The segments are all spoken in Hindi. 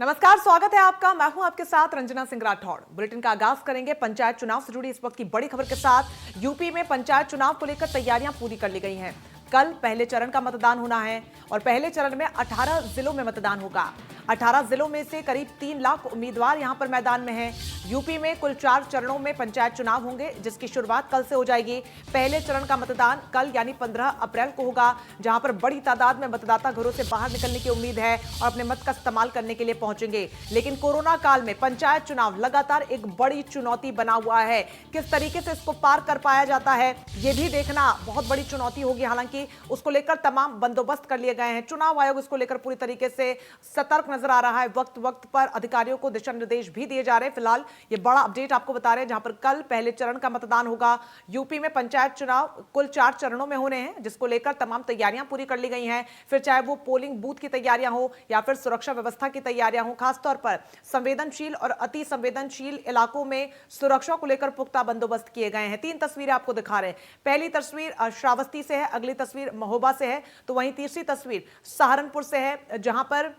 नमस्कार, स्वागत है आपका। मैं हूं आपके साथ रंजना सिंह राठौड़। बुलेटिन का आगाज करेंगे पंचायत चुनाव से जुड़ी इस वक्त की बड़ी खबर के साथ। यूपी में पंचायत चुनाव को लेकर तैयारियां पूरी कर ली गई हैं। कल पहले चरण का मतदान होना है और पहले चरण में 18 जिलों में मतदान होगा। 18 जिलों में से करीब 3 लाख उम्मीदवार यहां पर मैदान में हैं। यूपी में कुल 4 चरणों में पंचायत चुनाव होंगे, जिसकी शुरुआत कल से हो जाएगी। पहले चरण का मतदान कल यानी 15 अप्रैल को होगा, जहां पर बड़ी तादाद में मतदाता घरों से बाहर निकलने की उम्मीद है और अपने मत का इस्तेमाल करने के लिए पहुंचेंगे। लेकिन कोरोना काल में पंचायत चुनाव लगातार एक बड़ी चुनौती बना हुआ है। किस तरीके से इसको पार कर पाया जाता है, यह भी देखना बहुत बड़ी चुनौती होगी। हालांकि उसको लेकर तमाम बंदोबस्त कर लिए गए हैं। चुनाव आयोग इसको लेकर पूरी तरीके से सतर्क नजर आ रहा है। वक्त वक्त पर अधिकारियों को दिशा निर्देश भी दिए जा रहे हैं। फिलहाल ये बड़ा अपडेट आपको बता रहे हैं, जहां पर कल पहले चरण का मतदान होगा। यूपी में पंचायत चुनाव कुल 4 चरणों में होने हैं, जिसको लेकर तमाम तैयारियां पूरी कर ली गई हैं। फिर चाहे वो पोलिंग बूथ की तैयारियां हो या फिर सुरक्षा व्यवस्था की तैयारियां हो, खासतौर पर संवेदनशील और अति संवेदनशील इलाकों में सुरक्षा को लेकर पुख्ता बंदोबस्त किए गए हैं। 3 तस्वीरें आपको दिखा रहे हैं। पहली तस्वीर श्रावस्ती से है, अगली तस्वीर महोबा से है, तो वहीं तीसरी तस्वीर सहारनपुर से है, जहां पर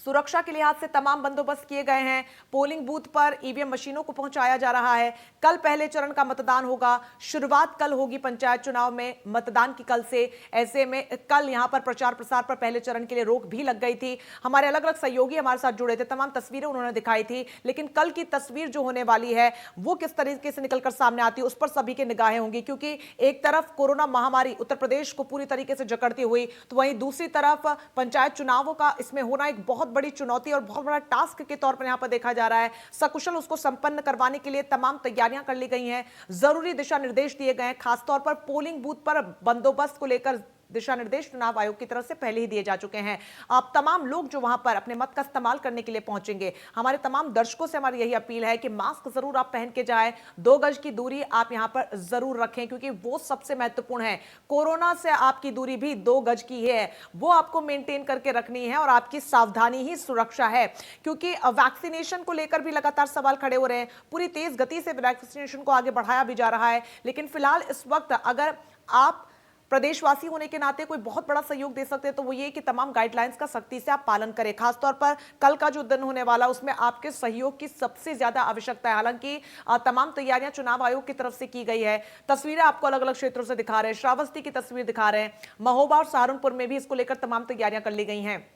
सुरक्षा के लिहाज से तमाम बंदोबस्त किए गए हैं। पोलिंग बूथ पर ईवीएम मशीनों को पहुंचाया जा रहा है। कल पहले चरण का मतदान होगा। शुरुआत कल होगी पंचायत चुनाव में मतदान की कल से। ऐसे में कल यहां पर प्रचार प्रसार पर पहले चरण के लिए रोक भी लग गई थी। हमारे अलग अलग सहयोगी हमारे साथ जुड़े थे, तमाम तस्वीरें उन्होंने दिखाई थी। लेकिन कल की तस्वीर जो होने वाली है वो किस तरीके से निकलकर सामने आती है, उस पर सभी की निगाहें होंगी। क्योंकि एक तरफ कोरोना महामारी उत्तर प्रदेश को पूरी तरीके से जकड़ती हुई, तो वहीं दूसरी तरफ पंचायत चुनावों का इसमें होना एक बहुत बड़ी चुनौती और बहुत बड़ा टास्क के तौर पर यहां पर देखा जा रहा है। सकुशल उसको संपन्न करवाने के लिए तमाम तैयारियां कर ली गई हैं। जरूरी दिशा निर्देश दिए गए हैं। खासतौर पर पोलिंग बूथ पर बंदोबस्त को लेकर दिशा निर्देश चुनाव आयोग की तरफ से पहले ही दिए जा चुके हैं। आप तमाम लोग जो वहां पर अपने मत का इस्तेमाल करने के लिए पहुंचेंगे, हमारे तमाम दर्शकों से हमारी यही अपील है कि मास्क जरूर आप पहन के जाएं। 2 गज की दूरी आप यहां पर जरूर रखें, क्योंकि वो सबसे महत्वपूर्ण है। कोरोना से आपकी दूरी भी 2 गज की है, वो आपको मेंटेन करके रखनी है और आपकी सावधानी ही सुरक्षा है। क्योंकि वैक्सीनेशन को लेकर भी लगातार सवाल खड़े हो रहे हैं। पूरी तेज गति से वैक्सीनेशन को आगे बढ़ाया भी जा रहा है। लेकिन फिलहाल इस वक्त अगर आप प्रदेशवासी होने के नाते कोई बहुत बड़ा सहयोग दे सकते हैं तो वो ये कि तमाम गाइडलाइंस का सख्ती से आप पालन करें। खासतौर पर कल का जो दिन होने वाला, उसमें आपके सहयोग की सबसे ज्यादा आवश्यकता है। हालांकि तमाम तैयारियां चुनाव आयोग की तरफ से की गई है। तस्वीरें आपको अलग अलग क्षेत्रों से दिखा रहे हैं। श्रावस्ती की तस्वीर दिखा रहे हैं, महोबा और सहारनपुर में भी इसको लेकर तमाम तैयारियां कर ली गई हैं।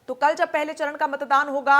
तो कल जब पहले चरण का मतदान होगा,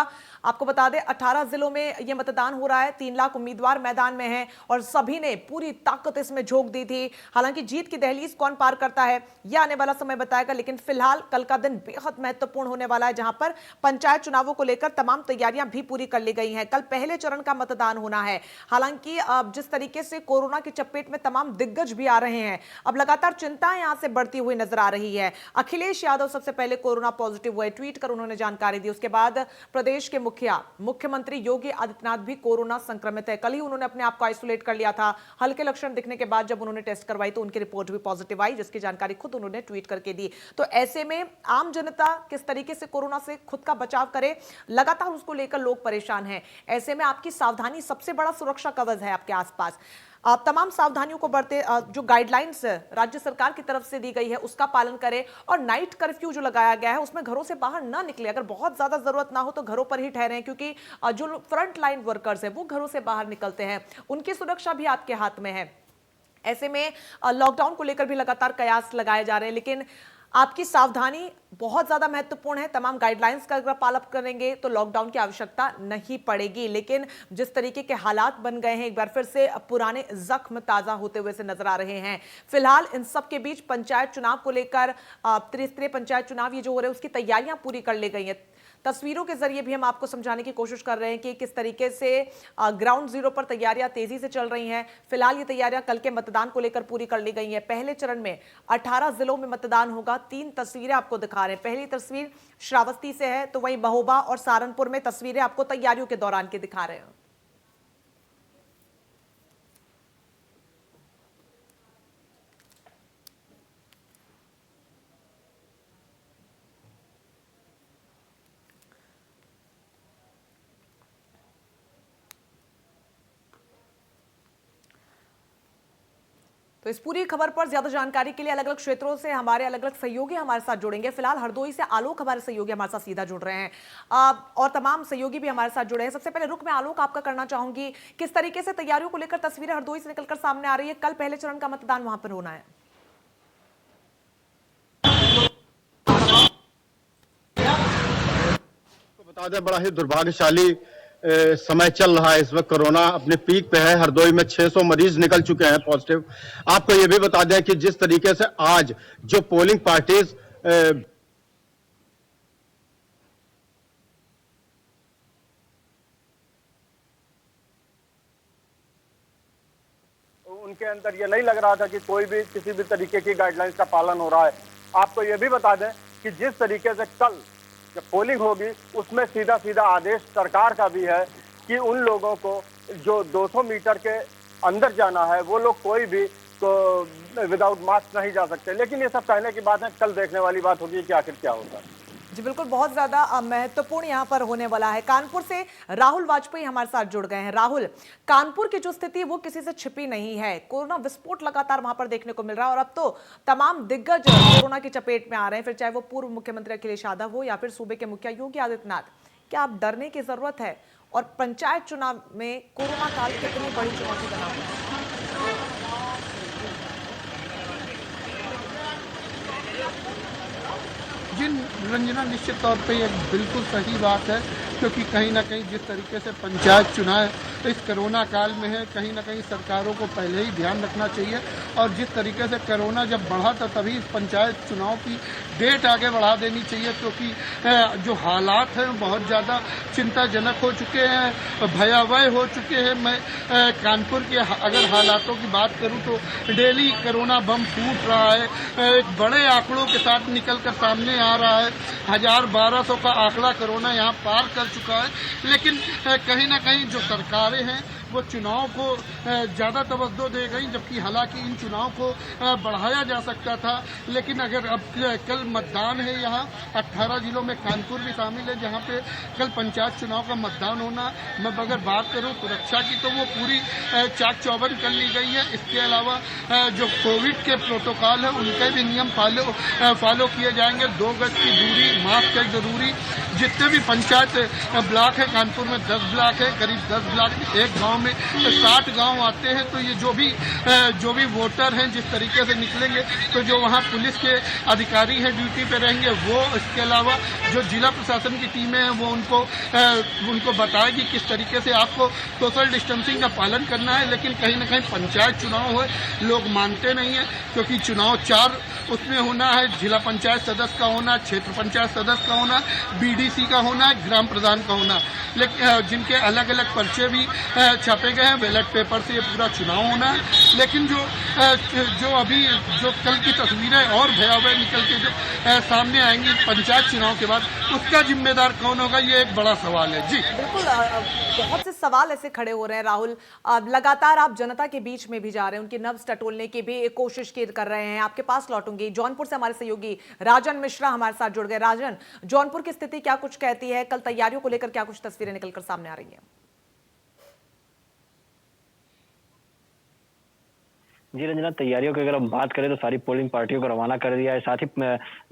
आपको बता दें 18 जिलों में यह मतदान हो रहा है। 3 लाख उम्मीदवार मैदान में हैं और सभी ने पूरी ताकत इसमें झोंक दी थी। हालांकि जीत की दहलीज कौन पार करता है यह आने वाला समय बताएगा। लेकिन फिलहाल कल का दिन बेहद महत्वपूर्ण होने वाला है, जहां पर पंचायत चुनावों को लेकर तमाम तैयारियां भी पूरी कर ली गई हैं। कल पहले चरण का मतदान होना है। हालांकि अब जिस तरीके से कोरोना की चपेट में तमाम दिग्गज भी आ रहे हैं, अब लगातार चिंताएं यहां से बढ़ती हुई नजर आ रही है। अखिलेश यादव सबसे पहले कोरोना पॉजिटिव हुए, ट्वीट कर उन्होंने जानकारी दी। उसके बाद प्रदेश के मुख्यमंत्री योगी आदित्यनाथ भी कोरोना संक्रमित है। कल ही उन्होंने अपने आप को आइसोलेट कर लिया था। हल्के लक्षण दिखने के बाद जब उन्होंने टेस्ट करवाई तो उनकी रिपोर्ट भी पॉजिटिव आई, जिसकी जानकारी खुद उन्होंने ट्वीट करके दी। तो ऐसे में आम जनता किस तरीके से कोरोना से खुद का बचाव करे, लगातार उसको लेकर लोग परेशान हैं। ऐसे में आपकी सावधानी सबसे बड़ा सुरक्षा कवच है आपके आसपास। आप तमाम सावधानियों को बरते, जो गाइडलाइंस राज्य सरकार की तरफ से दी गई है उसका पालन करें। और नाइट कर्फ्यू जो लगाया गया है उसमें घरों से बाहर ना निकले। अगर बहुत ज्यादा जरूरत ना हो तो घरों पर ही ठहरें, क्योंकि जो फ्रंट लाइन वर्कर्स हैं वो घरों से बाहर निकलते हैं, उनकी सुरक्षा भी आपके हाथ में है। ऐसे में लॉकडाउन को लेकर भी लगातार कयास लगाए जा रहे हैं, लेकिन आपकी सावधानी बहुत ज्यादा महत्वपूर्ण है। तमाम गाइडलाइंस का अगर पालन करेंगे तो लॉकडाउन की आवश्यकता नहीं पड़ेगी। लेकिन जिस तरीके के हालात बन गए हैं, एक बार फिर से पुराने जख्म ताजा होते हुए से नजर आ रहे हैं। फिलहाल इन सब के बीच पंचायत चुनाव को लेकर त्रिस्तरीय पंचायत चुनाव ये जो हो रहे हैं उसकी तैयारियां पूरी कर ली गई हैं। तस्वीरों के जरिए भी हम आपको समझाने की कोशिश कर रहे हैं कि किस तरीके से ग्राउंड जीरो पर तैयारियां तेजी से चल रही हैं। फिलहाल ये तैयारियां कल के मतदान को लेकर पूरी कर ली गई हैं। पहले चरण में 18 जिलों में मतदान होगा। 3 तस्वीरें आपको दिखा रहे हैं। पहली तस्वीर श्रावस्ती से है, तो वहीं महोबा और सहारनपुर में तस्वीरें आपको तैयारियों के दौरान की दिखा रहे हैं। तो इस पूरी खबर पर ज्यादा जानकारी के लिए अलग अलग क्षेत्रों से हमारे अलग अलग सहयोगी हमारे साथ जुड़ेंगे। फिलहाल हरदोई से आलोक हमारे सहयोगी हमारे साथ सीधा जुड़ रहे हैं और तमाम सहयोगी भी हमारे साथ जुड़े हैं। सबसे पहले रुख में आलोक आपका करना चाहूंगी, किस तरीके से तैयारियों को लेकर तस्वीरें हरदोई से निकलकर सामने आ रही है? कल पहले चरण का मतदान वहां पर होना है। बता दें, बड़ा ही दुर्भाग्यशाली समय चल रहा है इस वक्त। कोरोना अपने पीक पे है। हरदोई में 600 मरीज निकल चुके हैं पॉजिटिव। आपको ये भी बता दें कि जिस तरीके से आज जो पोलिंग पार्टीज उनके अंदर ये नहीं लग रहा था कि कोई भी किसी भी तरीके की गाइडलाइंस का पालन हो रहा है। आपको ये भी बता दें कि जिस तरीके से कल जब पोलिंग होगी उसमें सीधा सीधा आदेश सरकार का भी है कि उन लोगों को जो 200 मीटर के अंदर जाना है वो लोग कोई भी तो विदाउट मास्क नहीं जा सकते। लेकिन ये सब कहने की बात है, कल देखने वाली बात होगी कि आखिर क्या होता है। जी बिल्कुल, बहुत ज्यादा महत्वपूर्ण यहाँ पर होने वाला है। कानपुर से राहुल वाजपेयी हमारे साथ जुड़ गए हैं। राहुल, कानपुर की जो स्थिति है वो किसी से छिपी नहीं है। कोरोना विस्फोट लगातार वहां पर देखने को मिल रहा है और अब तो तमाम दिग्गज कोरोना की चपेट में आ रहे हैं, फिर चाहे वो पूर्व मुख्यमंत्री अखिलेश यादव हो या फिर सूबे के मुखिया योगी आदित्यनाथ। क्या अब डरने की जरूरत है? और पंचायत चुनाव में कोरोना काल कितनी बड़ी चुनौती बना हुआ है? जी रंजना, निश्चित तौर पे ये बिल्कुल सही बात है, क्योंकि कहीं ना कहीं जिस तरीके से पंचायत चुनाव इस कोरोना काल में है, कहीं ना कहीं सरकारों को पहले ही ध्यान रखना चाहिए। और जिस तरीके से कोरोना जब बढ़ा था तभी इस पंचायत चुनाव की डेट आगे बढ़ा देनी चाहिए, क्योंकि जो हालात हैं बहुत ज़्यादा चिंताजनक हो चुके हैं, भयावह हो चुके हैं। मैं कानपुर के अगर हालातों की बात करूं तो डेली कोरोना बम फूट रहा है, एक बड़े आंकड़ों के साथ निकल कर सामने आ रहा है। 1000-1200 का आंकड़ा कोरोना यहाँ पार कर चुका है। लेकिन कहीं ना कहीं जो सरकारें हैं वो चुनाव को ज़्यादा तवज्जो दे गई, जबकि हालांकि इन चुनाव को बढ़ाया जा सकता था। लेकिन अगर अब कल मतदान है, यहाँ 18 जिलों में कानपुर भी शामिल है जहाँ पे कल पंचायत चुनाव का मतदान होना। मैं अगर बात करूँ सुरक्षा की तो वो पूरी चाक चौबंद कर ली गई है। इसके अलावा जो कोविड के प्रोटोकॉल है उनके भी नियम फॉलो किए जाएंगे। 2 गज की दूरी, मास्क है जरूरी। जितने भी पंचायत ब्लॉक है, कानपुर में 10 ब्लॉक है, करीब 10 ब्लॉक, एक गांव में 60 गांव आते हैं। तो ये जो भी वोटर हैं जिस तरीके से निकलेंगे, तो जो वहाँ पुलिस के अधिकारी हैं ड्यूटी पे रहेंगे वो, इसके अलावा जो जिला प्रशासन की टीमें हैं वो उनको बताएगी किस तरीके से आपको सोशल डिस्टेंसिंग का पालन करना है। लेकिन कहीं ना कहीं पंचायत चुनाव है, लोग मानते नहीं है, क्योंकि चुनाव 4 उसमें होना है। जिला पंचायत सदस्य का होना, क्षेत्र पंचायत सदस्य का होना, बीडीसी का होना, ग्राम प्रधान का होना। लेकिन जिनके अलग अलग पर्चे भी छापे गए हैं, बैलेट पेपर से ये पूरा चुनाव होना है। लेकिन जो अभी जो कल की तस्वीरें और भयावह निकल के जो सामने आएंगी पंचायत चुनाव के बाद, उसका जिम्मेदार कौन होगा, ये एक बड़ा सवाल है। जी बिल्कुल, बहुत से सवाल ऐसे खड़े हो रहे हैं राहुल। लगातार आप जनता के बीच में भी जा रहे हैं, उनकी नब्ज टटोलने की भी कोशिश कर रहे हैं। आपके पास लौटूंगी। जौनपुर से हमारे सहयोगी राजन मिश्रा हमारे साथ जुड़ गए। राजन, जौनपुर की स्थिति क्या कुछ कहती है? कल तैयारियों को लेकर क्या कुछ तस्वीरें निकलकर सामने आ रही हैं? जी रंजना, तैयारियों की अगर हम बात करें तो सारी पोलिंग पार्टियों को रवाना कर दिया है। साथ ही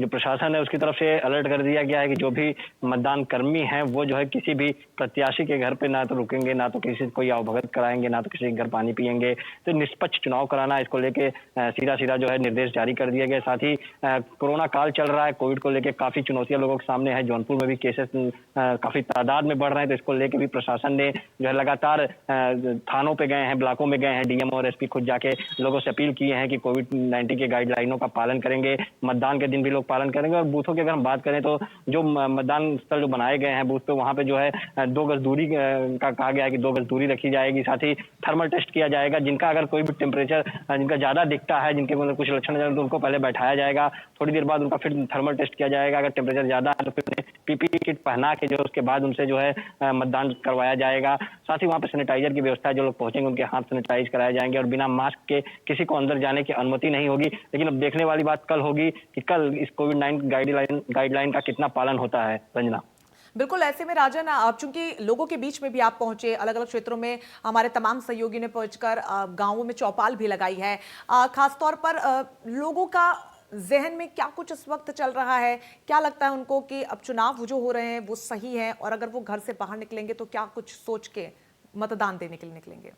जो प्रशासन है उसकी तरफ से अलर्ट कर दिया गया है कि जो भी मतदान कर्मी हैं वो जो है किसी भी प्रत्याशी के घर पे ना तो रुकेंगे, ना तो किसी कोई अवगत कराएंगे, ना तो किसी के घर पानी पियेंगे। तो निष्पक्ष चुनाव कराना, इसको लेके सीधा जो है निर्देश जारी कर दिया गया। साथ ही कोरोना काल चल रहा है, कोविड को लेकर काफी चुनौतियां लोगों के सामने है। जौनपुर में भी केसेस काफी तादाद में बढ़ रहे हैं, तो इसको लेकर भी प्रशासन ने जो है लगातार थानों पे गए हैं, ब्लॉकों में गए हैं, डीएम और एसपी खुद जाके लोगों से अपील किए हैं कि कोविड-19 के गाइडलाइनों का पालन करेंगे। मतदान के दिन भी लोग पालन करेंगे। और बूथों की अगर हम बात करें तो जो मतदान स्थल जो बनाए गए हैं बूथ पे, वहां पे जो है 2 गज दूरी का कहा गया है कि 2 गज दूरी रखी जाएगी। साथ ही थर्मल टेस्ट किया जाएगा। जिनका अगर कोई भी टेम्परेचर जिनका ज्यादा दिखता है, जिनके मतलब कुछ लक्षण तो उनको पहले बैठाया जाएगा, थोड़ी देर बाद उनका फिर थर्मल टेस्ट किया जाएगा। अगर टेम्परेचर ज्यादा है तो फिर पीपीई किट पहना के जो उसके बाद उनसे जो है मतदान करवाया जाएगा। साथ ही वहां पे सैनिटाइजर की व्यवस्था है, जो लोग पहुंचेंगे उनके हाथ सैनिटाइज कराए जाएंगे और बिना मास्क के किसी को अंदर जाने की अनुमति नहीं होगी। लेकिन अब देखने वाली बात कल होगी कि कल इस कोविड-19 गाइडलाइन का कितना पालन होता है। रंजना, बिल्कुल, ऐसे में राजन, अब चूंकि लोगों के बीच में भी आप पहुंचे, अलग अलग क्षेत्रों में हमारे तमाम सहयोगियों ने पहुंचकर गांवों में चौपाल भी लगाई है। खासतौर पर लोगों का जहन में क्या कुछ इस वक्त चल रहा है? क्या लगता है उनको कि अब चुनाव जो हो रहे हैं वो सही है, और अगर वो घर से बाहर निकलेंगे तो क्या कुछ सोच के मतदान देने के लिए निकलेंगे?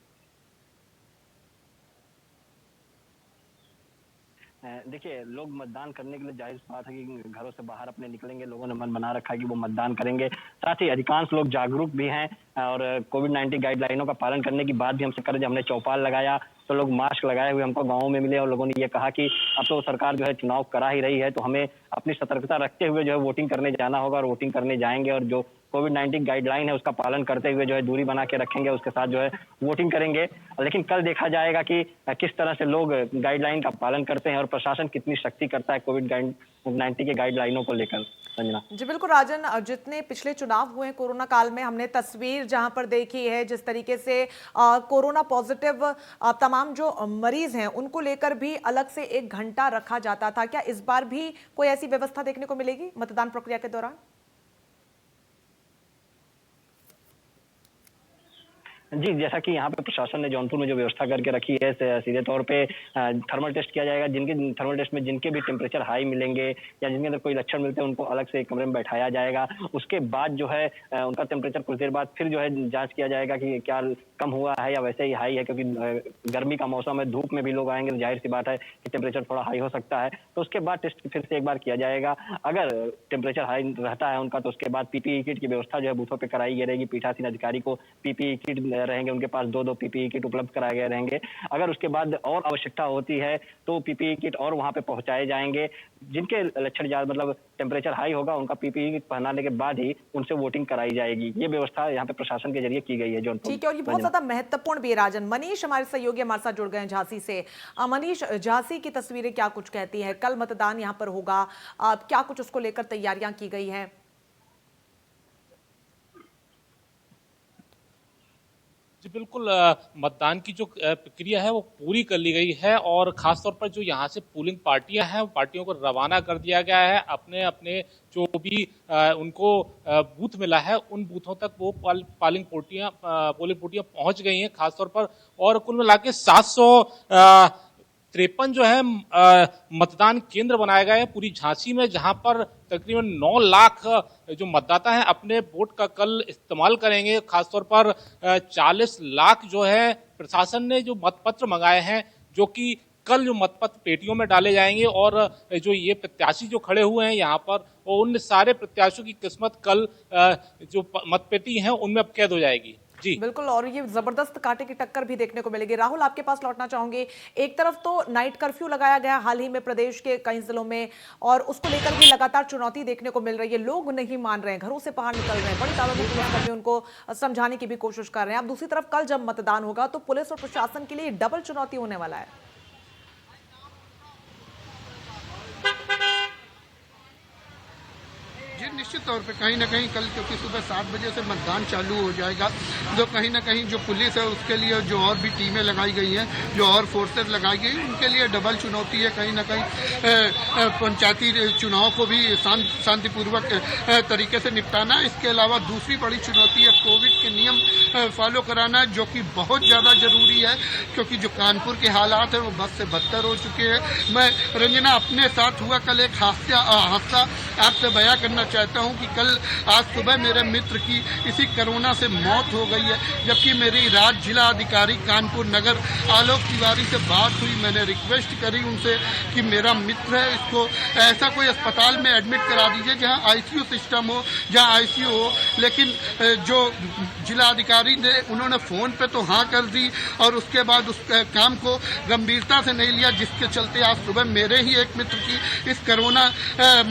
देखिए, लोग मतदान करने के लिए जाहिर बात है कि घरों से बाहर अपने निकलेंगे। लोगों ने मन बना रखा है कि वो मतदान करेंगे। साथ ही अधिकांश लोग जागरूक भी हैं और कोविड-19 गाइडलाइनों का पालन करने की बात भी हमसे करें। जब हमने चौपाल लगाया तो लोग मास्क लगाए हुए हमको गाँव में मिले और लोगों ने ये कहा कि अब तो सरकार जो है चुनाव करा ही रही है, तो हमें अपनी सतर्कता रखते हुए जो है वोटिंग करने जाना होगा और वोटिंग करने जाएंगे, और जो कोविड-19 गाइडलाइन है उसका पालन करते हुए जो है दूरी बना के रखेंगे, उसके साथ जो है वोटिंग करेंगे। लेकिन कल देखा जाएगा कि किस तरह से लोग गाइडलाइन का पालन करते हैं और प्रशासन कितनी सख्ती करता है कोविड-19 के गाइडलाइनों को लेकर। संजना जी बिल्कुल राजन, जितने पिछले चुनाव हुए हैं कोरोना काल में, हमने तस्वीर जहां पर देखी है जिस तरीके से कोरोना पॉजिटिव तमाम जो मरीज हैं उनको लेकर भी अलग से 1 घंटा रखा जाता था। क्या इस बार भी कोई ऐसी व्यवस्था देखने को मिलेगी मतदान प्रक्रिया के दौरान? जी, जैसा कि यहाँ पे प्रशासन ने जौनपुर में जो व्यवस्था करके रखी है, सीधे तौर पे थर्मल टेस्ट किया जाएगा। जिनके थर्मल टेस्ट में जिनके भी टेम्परेचर हाई मिलेंगे या जिनके अंदर कोई लक्षण मिलते हैं उनको अलग से एक कमरे में बैठाया जाएगा। उसके बाद जो है उनका टेम्परेचर कुछ देर बाद फिर जो है जांच किया जाएगा कि क्या कम हुआ है या वैसे ही हाई है, क्योंकि गर्मी का मौसम है, धूप में भी लोग आएंगे तो जाहिर सी बात है कि टेम्परेचर थोड़ा हाई हो सकता है। तो उसके बाद टेस्ट फिर से एक बार किया जाएगा। अगर टेम्परेचर हाई रहता है उनका तो उसके बाद पीपीई किट की व्यवस्था जो है बूथों पर कराई गई रहेगी। पीठासीन अधिकारी को पीपीई किट रहेंगे, उनके पास 2-2 पीपीई किट उपलब्ध कराए गए रहेंगे। अगर उसके बाद और आवश्यकता होती है तो पीपीई किट और वहां पे पहुंचाए जाएंगे। जिनके लक्षण ज्यादा मतलब टेम्परेचर हाई होगा उनका पीपीई किट पहनाने के बाद ही उनसे वोटिंग कराई जाएगी। ये व्यवस्था यहाँ पे प्रशासन के जरिए की गई है जौनपुर। ठीक है, और ये बहुत ज्यादा महत्वपूर्ण भी है राजन। मनीष हमारे सहयोगी हमारे साथ जुड़ गए हैं झांसी से। मनीष, झांसी की तस्वीरें क्या कुछ कहती है? कल मतदान यहाँ पर होगा, क्या कुछ उसको लेकर तैयारियां की गई है? जी बिल्कुल, मतदान की जो प्रक्रिया है वो पूरी कर ली गई है, और खासतौर पर जो यहाँ से पोलिंग पार्टियां हैं पार्टियों को रवाना कर दिया गया है। अपने अपने जो भी उनको बूथ मिला है उन बूथों तक वो पोलिंग पार्टियां पहुंच गई हैं खासतौर पर। और कुल मिला के 753 जो है मतदान केंद्र बनाए गए हैं पूरी झांसी में, जहां पर तकरीबन 9 लाख जो मतदाता हैं अपने वोट का कल इस्तेमाल करेंगे। खासतौर पर 40 लाख जो है प्रशासन ने जो मतपत्र मंगाए हैं, जो कि कल जो मतपत्र पेटियों में डाले जाएंगे, और जो ये प्रत्याशी जो खड़े हुए हैं यहाँ पर, और उन सारे प्रत्याशियों की किस्मत कल जो मतपेटी हैं उनमें अब कैद हो जाएगी। जी बिल्कुल, और ये जबरदस्त कांटे की टक्कर भी देखने को मिलेगी। राहुल, आपके पास लौटना चाहूंगे। एक तरफ तो नाइट कर्फ्यू लगाया गया हाल ही में प्रदेश के कई जिलों में, और उसको लेकर भी लगातार चुनौती देखने को मिल रही है। लोग नहीं मान रहे हैं, घरों से बाहर निकल रहे हैं, बड़ी तादाद में पुलिसकर्मी उनको समझाने की भी कोशिश कर रहे हैं। अब दूसरी तरफ कल जब मतदान होगा तो पुलिस और प्रशासन के लिए डबल चुनौती होने वाला है। जी, निश्चित तौर पे कहीं ना कहीं कल, क्योंकि सुबह 7 बजे से मतदान चालू हो जाएगा, तो कहीं ना कहीं जो पुलिस है उसके लिए जो और भी टीमें लगाई गई हैं, जो और फोर्सेस लगाई गई, उनके लिए डबल चुनौती है। कहीं ना कहीं पंचायती चुनाव को भी शांतिपूर्वक तरीके से निपटाना। इसके अलावा दूसरी बड़ी चुनौती है कोविड के नियम फॉलो कराना, जो कि बहुत ज़्यादा जरूरी है, क्योंकि जो कानपुर के हालात हैं वो बद से बदतर हो चुके हैं। मैं रंजना, अपने साथ हुआ कल एक हादसा आपसे बयां करना चाहता हूं कि कल आज सुबह मेरे मित्र की इसी कोरोना से मौत हो गई है, जबकि मेरी राज्य जिला अधिकारी कानपुर नगर आलोक तिवारी से बात हुई। मैंने रिक्वेस्ट करी उनसे कि मेरा मित्र है, इसको ऐसा कोई अस्पताल में एडमिट करा दीजिए जहां आईसीयू सिस्टम हो, जहां आईसीयू हो। लेकिन जो जिला अधिकारी ने, उन्होंने फोन पे तो हाँ कर दी और उसके बाद उस काम को गंभीरता से नहीं लिया, जिसके चलते आज सुबह मेरे ही एक मित्र की इस कोरोना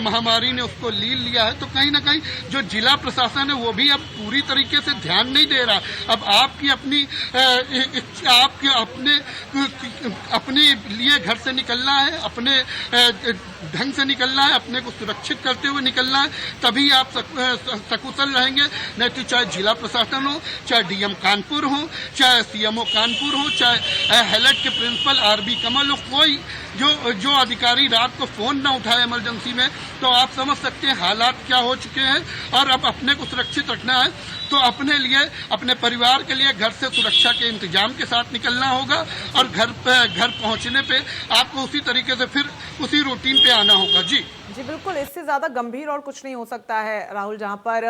महामारी ने उसको लील लिया है। तो कहीं ना कहीं जो जिला प्रशासन है वो भी अब पूरी तरीके से ध्यान नहीं दे रहा। अब आपकी अपने लिए घर से निकलना है, अपने ढंग से निकलना है, अपने को सुरक्षित करते हुए निकलना है, तभी आप सकुशल रहेंगे। नहीं तो चाहे जिला प्रशासन हो, चाहे डीएम कानपुर हो, चाहे सीएमओ कानपुर हो, चाहे हेलट के प्रिंसिपल आरबी कमल हो, कोई जो अधिकारी रात को फोन ना उठाए इमरजेंसी में, तो आप समझ सकते हैं हालात क्या हो हो चुके हैं और अब अपने को सुरक्षित रखना है तो अपने लिए, अपने परिवार के लिए घर से सुरक्षा के इंतजाम के साथ निकलना होगा और घर पहुंचने पे आपको उसी तरीके से फिर उसी रूटीन पे आना होगा। जी बिल्कुल, इससे ज्यादा गंभीर और कुछ नहीं हो सकता है राहुल, जहां पर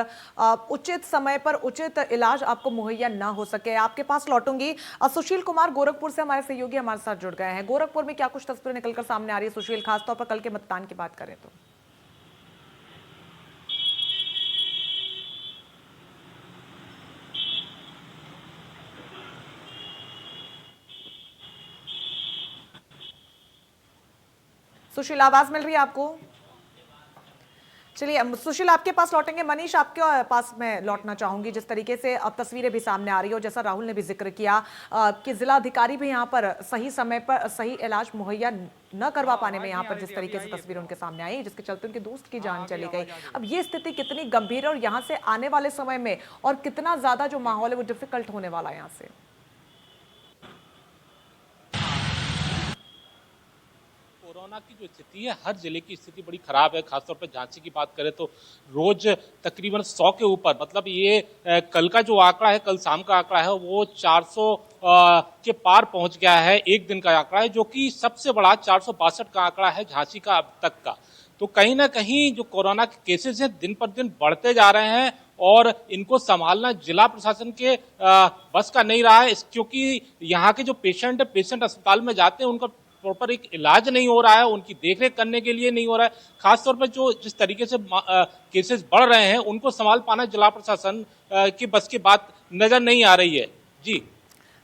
उचित समय पर उचित इलाज आपको मुहैया ना हो सके। आपके पास लौटूंगी। सुशील कुमार गोरखपुर से हमारे सहयोगी हमारे साथ जुड़ गए हैं। गोरखपुर में क्या कुछ तस्वीरें निकलकर सामने आ रही है सुशील, खासतौर पर कल के मतदान की बात करें तो? सुशील, आवाज मिल रही है आपको? चलिए सुशील, आपके पास लौटेंगे। मनीष, आपके पास मैं लौटना चाहूंगी। जिस तरीके से अब तस्वीरें भी सामने आ रही है और जैसा राहुल ने भी जिक्र किया कि जिला अधिकारी भी यहाँ पर सही समय पर सही इलाज मुहैया न करवा पाने में यहाँ पर जिस तरीके से तस्वीरें उनके सामने आई, जिसके चलते उनके दोस्त की जान चली गई। अब ये स्थिति कितनी गंभीर है और यहाँ से आने वाले समय में और कितना ज्यादा जो माहौल है वो डिफिकल्ट होने वाला है यहाँ से? कोरोना की जो स्थिति है, हर जिले की स्थिति बड़ी खराब है। खासतौर पर झांसी की बात करें तो रोज तकरीबन 100 के ऊपर, मतलब ये कल का जो आंकड़ा है, कल शाम का आंकड़ा है, वो 400 के पार पहुंच गया है। एक दिन का आंकड़ा है जो कि सबसे बड़ा 462 का आंकड़ा है झांसी का अब तक का। तो कहीं ना कहीं जो कोरोना के केसेस हैं दिन पर दिन बढ़ते जा रहे हैं और इनको संभालना जिला प्रशासन के बस का नहीं रहा है, क्योंकि यहाँ के जो पेशेंट अस्पताल में जाते हैं उनका प्रॉपर एक इलाज नहीं हो रहा है, उनकी देखरेख करने के लिए नहीं हो रहा है। खासतौर पर जो जिस तरीके से केसेस बढ़ रहे हैं उनको संभाल पाना जिला प्रशासन की बस की बात नजर नहीं आ रही है। जी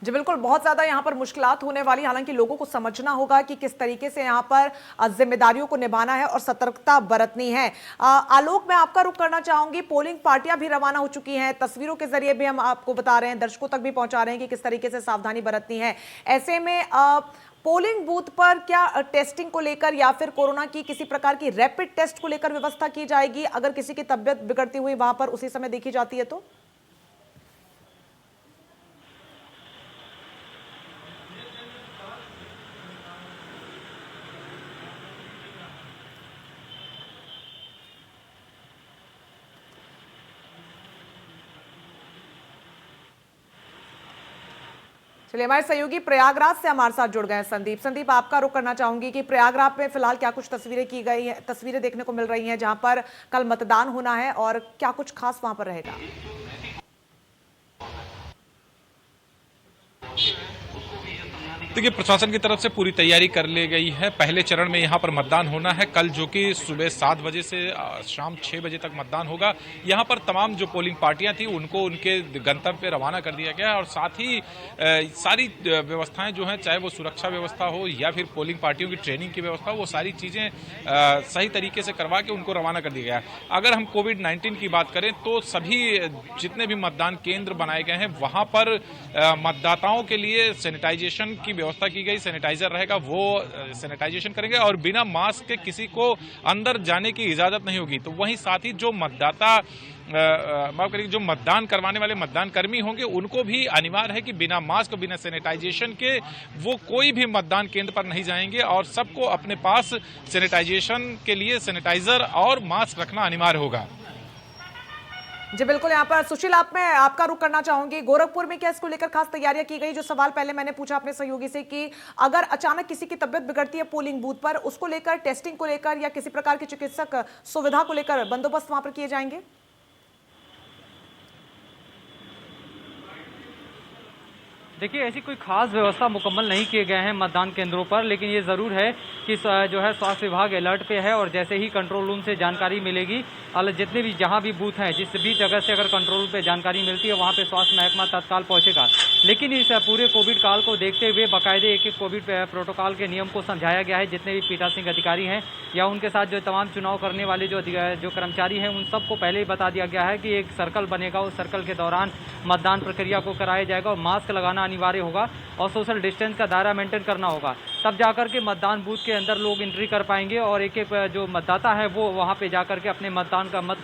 बिल्कुल, बहुत ज्यादा यहाँ पर मुश्किलात होने वाली। हालांकि लोगों को समझना होगा कि किस तरीके से यहाँ पर जिम्मेदारियों को निभाना है और सतर्कता बरतनी है। आलोक, मैं आपका रुख करना चाहूंगी। पोलिंग पार्टियां भी रवाना हो चुकी हैं, तस्वीरों के जरिए भी हम आपको बता रहे हैं, दर्शकों तक भी पहुंचा रहे हैं कि किस तरीके से सावधानी बरतनी है। ऐसे में पोलिंग बूथ पर क्या टेस्टिंग को लेकर या फिर कोरोना की किसी प्रकार की रैपिड टेस्ट को लेकर व्यवस्था की जाएगी अगर किसी की तबियत बिगड़ती हुई वहां पर उसी समय देखी जाती है तो? चलिए, हमारे सहयोगी प्रयागराज से हमारे साथ जुड़ गए हैं संदीप, आपका रुख करना चाहूंगी कि प्रयागराज में फिलहाल क्या कुछ तस्वीरें की गई हैं, तस्वीरें देखने को मिल रही हैं जहां पर कल मतदान होना है और क्या कुछ खास वहां पर रहेगा? देखिए, प्रशासन की तरफ से पूरी तैयारी कर ली गई है। पहले चरण में यहाँ पर मतदान होना है कल, जो कि सुबह 7 बजे से शाम 6 बजे तक मतदान होगा। यहाँ पर तमाम जो पोलिंग पार्टियां थी उनको उनके गंतव्य पे रवाना कर दिया गया है और साथ ही सारी व्यवस्थाएं जो हैं, चाहे वो सुरक्षा व्यवस्था हो या फिर पोलिंग पार्टियों की ट्रेनिंग की व्यवस्था हो, वो सारी चीजें सही तरीके से करवा के उनको रवाना कर दिया गया है। अगर हम कोविड-19 की बात करें तो सभी जितने भी मतदान केंद्र बनाए गए हैं वहां पर मतदाताओं के लिए सैनिटाइजेशन की व्यवस्था की गई। सैनिटाइजर रहेगा, वो सैनिटाइजेशन करेंगे और बिना मास्क के किसी को अंदर जाने की इजाजत नहीं होगी। तो वहीं साथ ही जो मतदाता माफ करिए, जो मतदान करवाने वाले मतदान कर्मी होंगे उनको भी अनिवार्य है कि बिना मास्क बिना सैनिटाइजेशन के वो कोई भी मतदान केंद्र पर नहीं जाएंगे और सबको अपने पास सैनिटाइजेशन के लिए सैनिटाइजर और मास्क रखना अनिवार्य होगा। जी बिल्कुल, यहाँ पर सुशील, मैं आपका रुख करना चाहूंगी। गोरखपुर में क्या इसको लेकर खास तैयारियां की गई? जो सवाल पहले मैंने पूछा अपने सहयोगी से कि अगर अचानक किसी की तबियत बिगड़ती है पोलिंग बूथ पर, उसको लेकर टेस्टिंग को लेकर या किसी प्रकार की चिकित्सक सुविधा को लेकर बंदोबस्त वहां पर किए जाएंगे? देखिए, ऐसी कोई खास व्यवस्था मुकम्मल नहीं किए गए हैं मतदान केंद्रों पर, लेकिन ये ज़रूर है कि जो है स्वास्थ्य विभाग अलर्ट पे है और जैसे ही कंट्रोल रूम से जानकारी मिलेगी, जितने भी जहां भी बूथ हैं, जिस भी जगह से अगर कंट्रोल रूम पे जानकारी मिलती है वहां पे स्वास्थ्य महकमा तत्काल पहुंचेगा। लेकिन इस पूरे कोविड काल को देखते हुए बाकायदे एक कोविड प्रोटोकॉल के नियम को समझाया गया है। जितने भी पीठासीन अधिकारी हैं या उनके साथ जो तमाम चुनाव करने वाले जो कर्मचारी हैं, उन सबको पहले ही बता दिया गया है कि एक सर्कल बनेगा, उस सर्कल के दौरान मतदान प्रक्रिया को कराया जाएगा और मास्क लगाना अनिवार्य होगा और सोशल डिस्टेंस का दायरा मेंटेन करना होगा। तब जाकर के मतदान बूथ के अंदर लोग एंट्री कर पाएंगे और एक एक जो मतदाता है वो वहां पे जाकर के अपने मत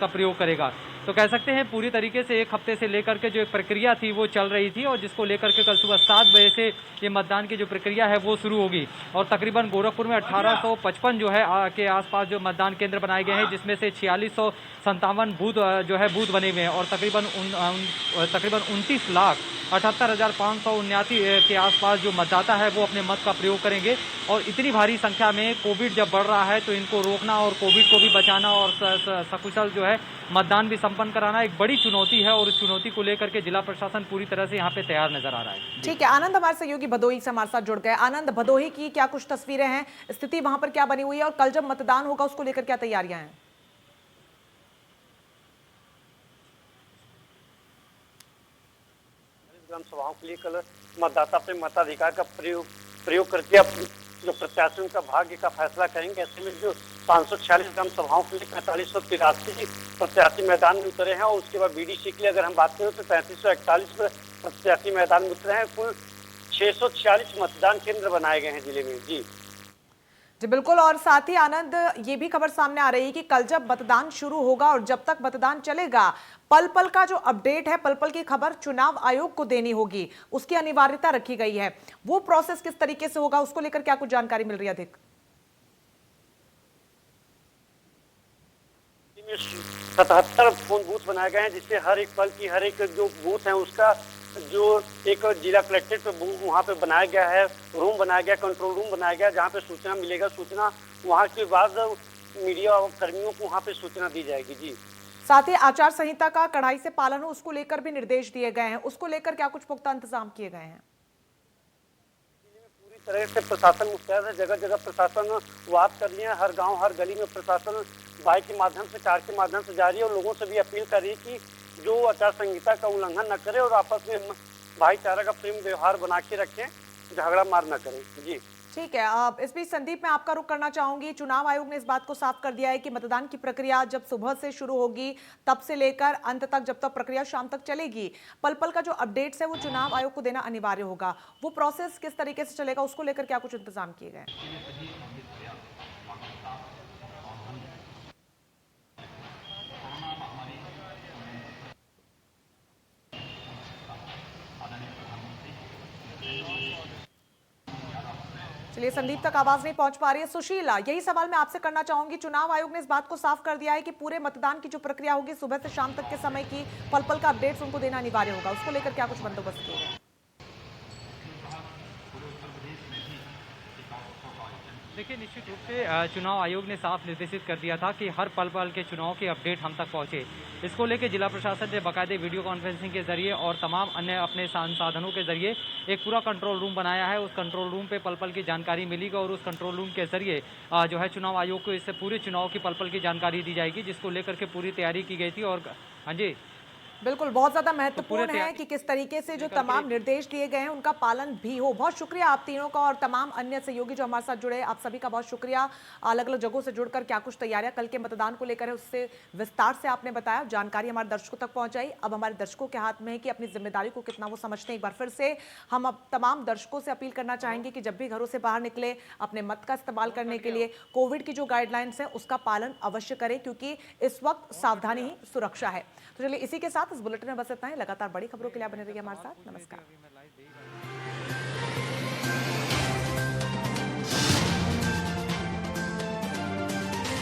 का प्रयोग करेगा। तो कह सकते हैं पूरी तरीके से एक हफ्ते से लेकर के जो एक प्रक्रिया थी वो चल रही थी, और जिसको लेकर के कल सुबह 7 बजे से ये मतदान की जो प्रक्रिया है वो शुरू होगी। और तकरीबन गोरखपुर में 1855 जो है के आसपास जो मतदान केंद्र बनाए गए हैं, जिसमें से 4657 बूथ बने हुए हैं, और तकरीबन 29,78,579 के आसपास जो मतदाता है वो अपने मत का प्रयोग करेंगे। और इतनी भारी संख्या में कोविड जब बढ़ रहा है तो इनको रोकना और कोविड को भी बचाना और सकुशल जो है मतदान भी संपन्न कराना एक बड़ी चुनौती है, और इस चुनौती को लेकर के जिला प्रशासन पूरी तरह से यहाँ पे तैयार नजर आ रहा है। ठीक है, आनंद हमारे सहयोगी भदोही से हमारे साथ जुड़ गए। आनंद, भदोही की क्या कुछ तस्वीरें हैं, स्थिति वहां पर क्या बनी हुई है, और कल जब मतदान होगा उसको लेकर क्या तैयारियां हैं? ग्राम सभाओं के लिए कल मतदाता अपने मताधिकार का प्रयोग करके जो प्रत्याशी उनका भाग्य का फैसला करेंगे। ऐसे में जो 546 ग्राम सभाओं के लिए 4583 प्रत्याशी मैदान में उतरे हैं, और उसके बाद बीडीसी के लिए अगर हम बात करें तो 3541 प्रत्याशी मैदान में उतरे हैं। कुल 646 मतदान केंद्र बनाए गए हैं जिले में। जी बिल्कुल, और साथ ही आनंद ये भी खबर सामने आ रही है कि कल जब मतदान शुरू होगा और जब तक मतदान चलेगा, पल पल का जो अपडेट है, पल पल की खबर चुनाव आयोग को देनी होगी, उसकी अनिवार्यता रखी गई है। वो प्रोसेस किस तरीके से होगा, उसको लेकर क्या कुछ जानकारी मिल रही है अधिक? 77 फोन बूथ बनाए गए हैं, जिससे हर एक पल की हर एक जो बूथ है उसका जो एक जिला कलेक्ट्रेट पे वहाँ पे बनाया गया है, रूम बनाया गया, कंट्रोल रूम बनाया गया, जहाँ पे सूचना मिलेगा, सूचना वहाँ के बाद मीडिया और कर्मियों को वहाँ पे सूचना दी जाएगी। जी साथ ही आचार संहिता का कड़ाई से पालन हो, उसको लेकर भी निर्देश दिए गए हैं, उसको लेकर क्या कुछ पुख्ता इंतजाम किए गए हैं? पूरी तरह से प्रशासन मुस्तैद है, जगह जगह प्रशासन वाद कर लिया है, हर गाँव हर गली में प्रशासन बाइक के माध्यम से, कार के माध्यम से जा रही है, और लोगों से भी अपील कर रही है कि जो आचार संहिता का उल्लंघन न करे और आपस में भाईचारा का प्रेम व्यवहार बना के रखें, झगड़ा मार न करें। जी ठीक है, अब इस बीच संदीप मैं आपका रुख करना चाहूंगी। चुनाव आयोग ने इस बात को साफ कर दिया है कि मतदान की प्रक्रिया जब सुबह से शुरू होगी तब से लेकर अंत तक, जब तक प्रक्रिया शाम तक चलेगी, पल पल का जो अपडेट्स है वो चुनाव आयोग को देना अनिवार्य होगा। वो प्रोसेस किस तरीके से चलेगा, उसको लेकर क्या कुछ इंतजाम किए गए? चलिए, संदीप तक आवाज नहीं पहुंच पा रही है। सुशीला, यही सवाल मैं आपसे करना चाहूंगी। चुनाव आयोग ने इस बात को साफ कर दिया है कि पूरे मतदान की जो प्रक्रिया होगी सुबह से शाम तक के समय की पल पल का अपडेट्स उनको देना अनिवार्य होगा, उसको लेकर क्या कुछ बंदोबस्त किए गए? देखिए, निश्चित रूप से चुनाव आयोग ने साफ निर्देशित कर दिया था कि हर पल पल के चुनाव के अपडेट हम तक पहुंचे। इसको लेकर जिला प्रशासन ने बाकायदे वीडियो कॉन्फ्रेंसिंग के जरिए और तमाम अन्य अपने संसाधनों के जरिए एक पूरा कंट्रोल रूम बनाया है। उस कंट्रोल रूम पे पल पल की जानकारी मिलेगी, और उस कंट्रोल रूम के जरिए जो है चुनाव आयोग को इससे पूरे चुनाव की पल पल की जानकारी दी जाएगी, जिसको लेकर के पूरी तैयारी की गई थी। और हाँ जी, बिल्कुल, बहुत ज्यादा महत्वपूर्ण है कि किस तरीके से जो तमाम निर्देश दिए गए हैं उनका पालन भी हो। बहुत शुक्रिया आप तीनों का, और तमाम अन्य सहयोगी जो हमारे साथ जुड़े, आप सभी का बहुत शुक्रिया। अलग अलग जगहों से जुड़कर क्या कुछ तैयारियां कल के मतदान को लेकर है उससे विस्तार से आपने बताया, जानकारी हमारे दर्शकों तक पहुंचाई। अब हमारे दर्शकों के हाथ में है कि अपनी जिम्मेदारी को कितना वो समझते हैं। एक बार फिर से हम अब तमाम दर्शकों से अपील करना चाहेंगे कि जब भी घरों से बाहर निकले, अपने मत का इस्तेमाल करने के लिए कोविड की जो गाइडलाइंस है उसका पालन अवश्य करें, क्योंकि इस वक्त सावधानी ही सुरक्षा है। तो चलिए, इसी के साथ इस बुलेटिन में बस इतना ही। लगातार बड़ी खबरों के लिए बने रहिए हमारे साथ। नमस्कार।